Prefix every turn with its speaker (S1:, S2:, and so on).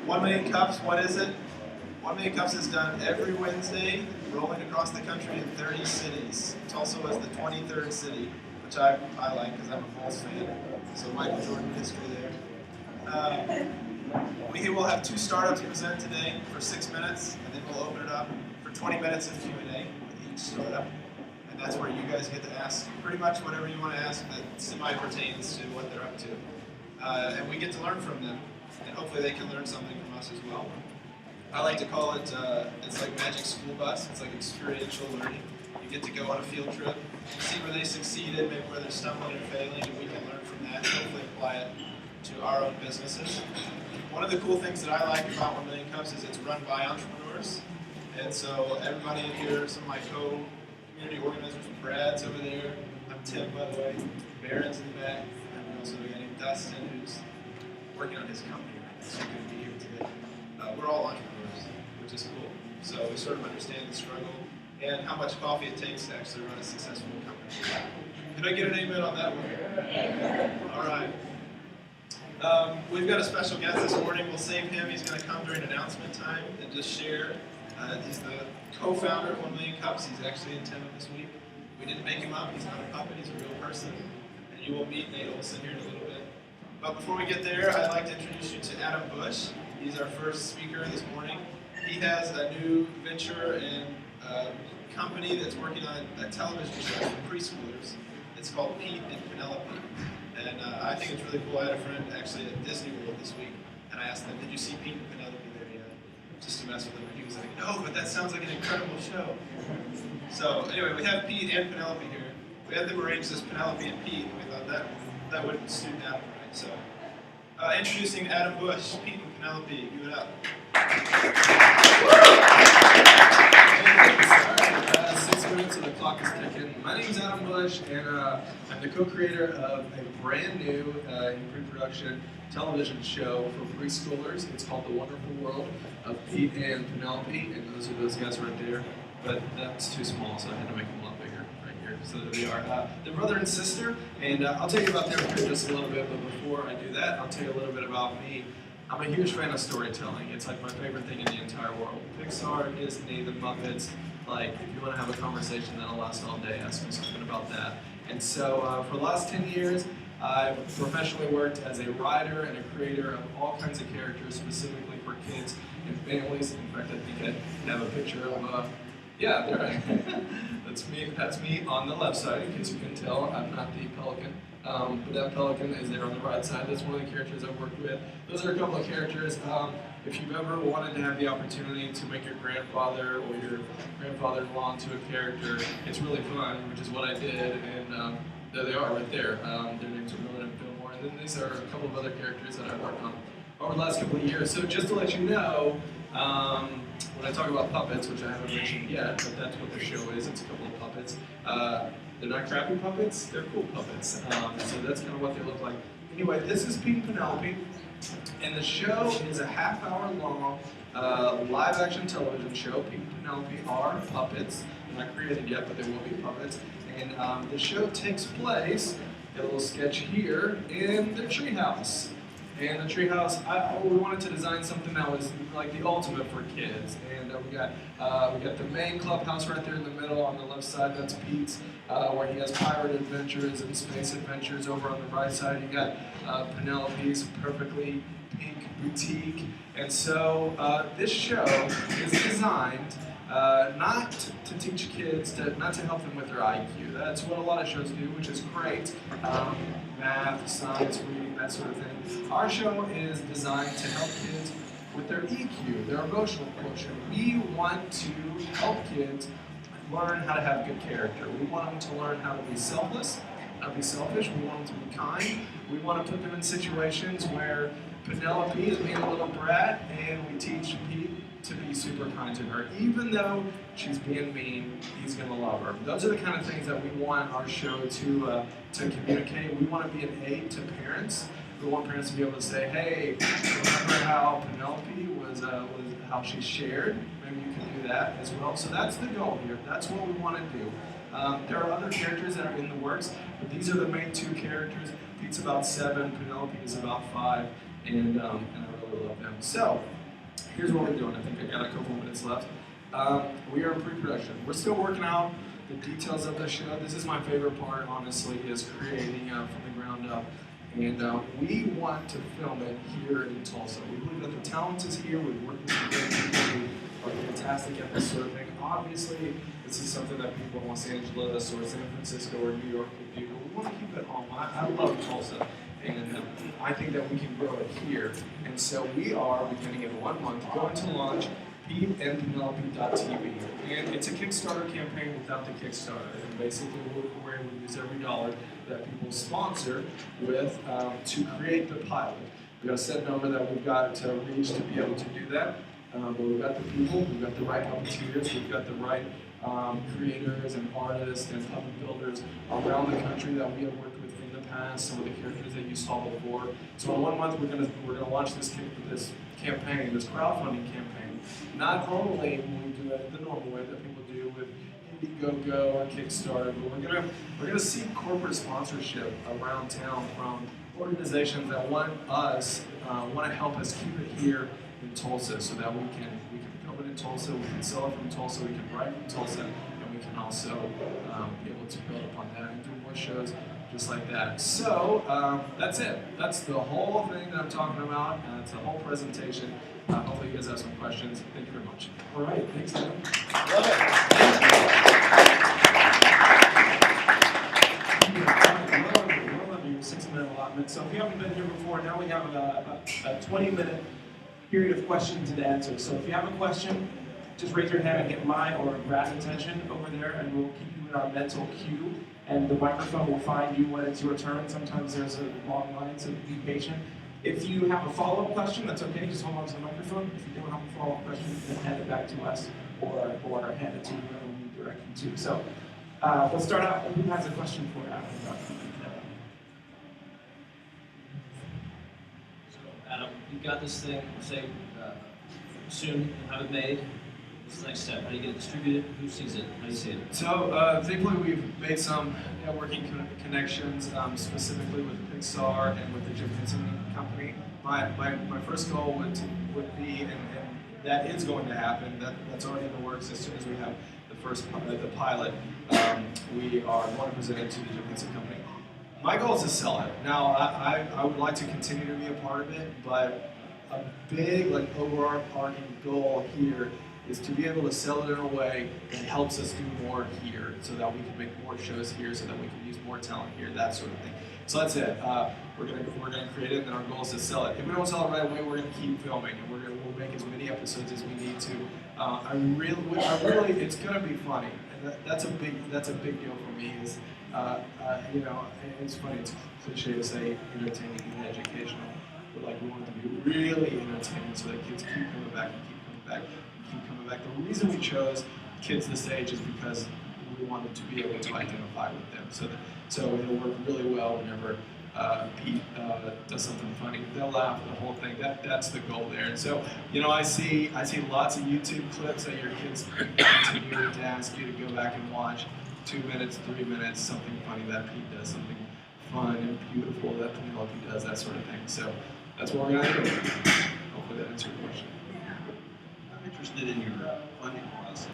S1: 1 million cups, what is it? 1 million cups is done every Wednesday, rolling across the country in 30 cities. Tulsa was the 23rd city, which I like because I'm a Bulls fan. So Michael Jordan history there. We will have 2 startups present today for 6 minutes, and then we'll open it up for 20 minutes of Q&A with each startup. And that's where you guys get to ask pretty much whatever you want to ask that semi-pertains to what they're up to. And we get to learn from them, and hopefully they can learn something from us as well. I like to call it, it's like Magic School Bus. It's like experiential learning. You get to go on a field trip, see where they succeeded, maybe where they're stumbling and failing, and we can learn from that and hopefully apply it to our own businesses. One of the cool things that I like about 1 Million Cups is it's run by entrepreneurs. And so everybody in here, some of my co-community organizers, Brad's over there. I'm Tim, by the way. Barron's in the back. And we also got named Dustin, who's working on his company right now, so he couldn't be here today. We're all entrepreneurs, which is cool. So we sort of understand the struggle and how much coffee it takes to actually run a successful company. Can I get an amen on that one? All right. We've got a special guest this morning. We'll save him. He's going to come during announcement time and just share. He's the co-founder of 1 Million Cups. He's actually in town this week. We didn't make him up. He's not a puppet. He's a real person. And you will meet Nate Olson here in a little bit. But before we get there, I'd like to introduce you to Adam Bush. He's our first speaker this morning. He has a new venture and company that's working on a television show for preschoolers. It's called Pete and Penelope. And I think it's really cool. I had a friend actually at Disney World this week, and I asked them, did you see Pete and Penelope there yet? Just to mess with him. And he was like, no, but that sounds like an incredible show. So anyway, we have Pete and Penelope here. We had them arrange this Penelope and Pete, and we thought that would suit Adam, right? So introducing Adam Bush, Pete and Penelope. Give it up.
S2: 6 minutes and the clock is ticking. My name is Adam Bush, and I'm the co-creator of a brand new in pre-production television show for preschoolers. It's called The Wonderful World of Pete and Penelope, and those are those guys right there. But that's too small, so I had to make them a lot bigger right here. So there they are. They're brother and sister, and I'll tell you about them in just a little bit, but before I do that, I'll tell you a little bit about me. I'm a huge fan of storytelling. It's like my favorite thing in the entire world. Pixar, Disney, the Muppets. Like, if you want to have a conversation that'll last all day, ask me something about that. And so for the last 10 years, I've professionally worked as a writer and a creator of all kinds of characters, specifically for kids and families. In fact, I think I have a picture of, yeah, there. That's me on the left side, in case you can tell. I'm not the pelican. But that pelican is there on the right side. That's one of the characters I've worked with. Those are a couple of characters. If you've ever wanted to have the opportunity to make your grandfather or your grandfather-in-law into a character, it's really fun, which is what I did. And there they are right there. Their names are Miller and Fillmore. And then these are a couple of other characters that I've worked on over the last couple of years. So just to let you know, when I talk about puppets, which I haven't mentioned yet, but that's what the show is. It's a couple of puppets. They're not crappy puppets, they're cool puppets. So that's kind of what they look like. Anyway, this is Pete and Penelope, and the show is a half-hour-long live-action television show. Pete and Penelope are puppets. They're not created yet, but they will be puppets. And the show takes place, got a little sketch here, in the treehouse. And the treehouse, we wanted to design something that was like the ultimate for kids. And we got the main clubhouse right there in the middle. On the left side, that's Pete's, where he has pirate adventures and space adventures. Over on the right side, you got Penelope's perfectly pink boutique. And so this show is designed not to teach kids, not to help them with their IQ. That's what a lot of shows do, which is great. Math, science, reading, that sort of thing. Our show is designed to help kids with their EQ, their emotional quotient. We want to help kids learn how to have good character. We want them to learn how to be selfless, how to be selfish. We want them to be kind. We want to put them in situations where Penelope is being a little brat, and we teach Pete to be super kind to her. Even though she's being mean, he's going to love her. Those are the kind of things that we want our show to communicate. We want to be an aid to parents. We want parents to be able to say, hey, remember how Penelope was how she shared? Maybe you can do that as well. So that's the goal here. That's what we want to do. There are other characters that are in the works, but these are the main two characters. Pete's about 7, Penelope is about 5, and I really really love them. So, here's what we're doing. I think I got a couple minutes left. We are in pre-production. We're still working out the details of the show. This is my favorite part, honestly, is creating from the ground up. And we want to film it here in Tulsa. We believe that the talent is here. We've worked with some great people who are fantastic at this sort of thing. Obviously, this is something that people in Los Angeles or San Francisco or New York would do, but we want to keep it home. I love Tulsa, and I think that we can grow it here. And so we are, beginning in 1 month, going to launch PeteandPenelope.tv. And it's a Kickstarter campaign without the Kickstarter. And basically, we're able to use every dollar that people sponsor with to create the pilot. We've got a set number that we've got to reach to be able to do that. But we've got the people, we've got the right puppeteers, we've got the right creators and artists and puppet builders around the country that we have worked with in the past, some of the characters that you saw before. So in 1 month, we're gonna launch this campaign, this crowdfunding campaign. Not only will we do it the normal way that people do with Indiegogo or Kickstarter, but we're gonna seek corporate sponsorship around town from organizations that want to help us keep it here in Tulsa, so that we can film it in Tulsa, we can sell it from Tulsa, we can write from Tulsa, and we can also be able to build upon that and do more shows just like that. So that's it. That's the whole thing that I'm talking about. It's the whole presentation. Hopefully you guys have some questions. Thank you very much.
S3: All right, thanks, Adam.
S1: Love it.
S3: We'll have your 6-minute allotment. So if you haven't been here before, now we have a 20-minute period of questions and answers. So if you have a question, just raise your hand and get mine or Brad's attention over there, and we'll keep you in our mental queue. And the microphone will find you when it's your turn. Sometimes there's a long line, so be patient. If you have a follow-up question, that's okay. Just hold on to the microphone. If you don't have a follow-up question, then hand it back to us or hand it to whoever we direct you to. So let's start out. Who has a question for Adam?
S4: So, Adam, you got this thing, say, soon, have it made. What's the next step? How do you get it distributed? Who sees it? How do you see it?
S2: So thankfully we've made some networking connections, specifically with Pixar and with the Jim Henson Company. My first goal would be, and that is going to happen, that's already in the works. As soon as we have the pilot, we are going to present it to the Jim Henson Company. My goal is to sell it. Now, I would like to continue to be a part of it, but a big, overarching goal here is to be able to sell it in a way that helps us do more here, so that we can make more shows here, so that we can use more talent here, that sort of thing. So that's it. We're gonna create it, and our goal is to sell it. If we don't sell it right away, we're gonna keep filming, and we'll make as many episodes as we need to. I really, it's gonna be funny, and that's a big deal for me. Is it's funny. It's cliche to say entertaining and educational, but we want it to be really entertaining, so that kids keep coming back and keep coming back. The reason we chose kids this age is because we wanted to be able to identify with them. So it'll work really well whenever Pete does something funny. They'll laugh at the whole thing. That's the goal there. And so, I see lots of YouTube clips that your kids continue to ask you to go back and watch. 2 minutes, 3 minutes, something funny that Pete does, something fun and beautiful that Penelope does, that sort of thing. So that's what we're gonna do. Hopefully that answers your question.
S5: I'm interested in your funding process.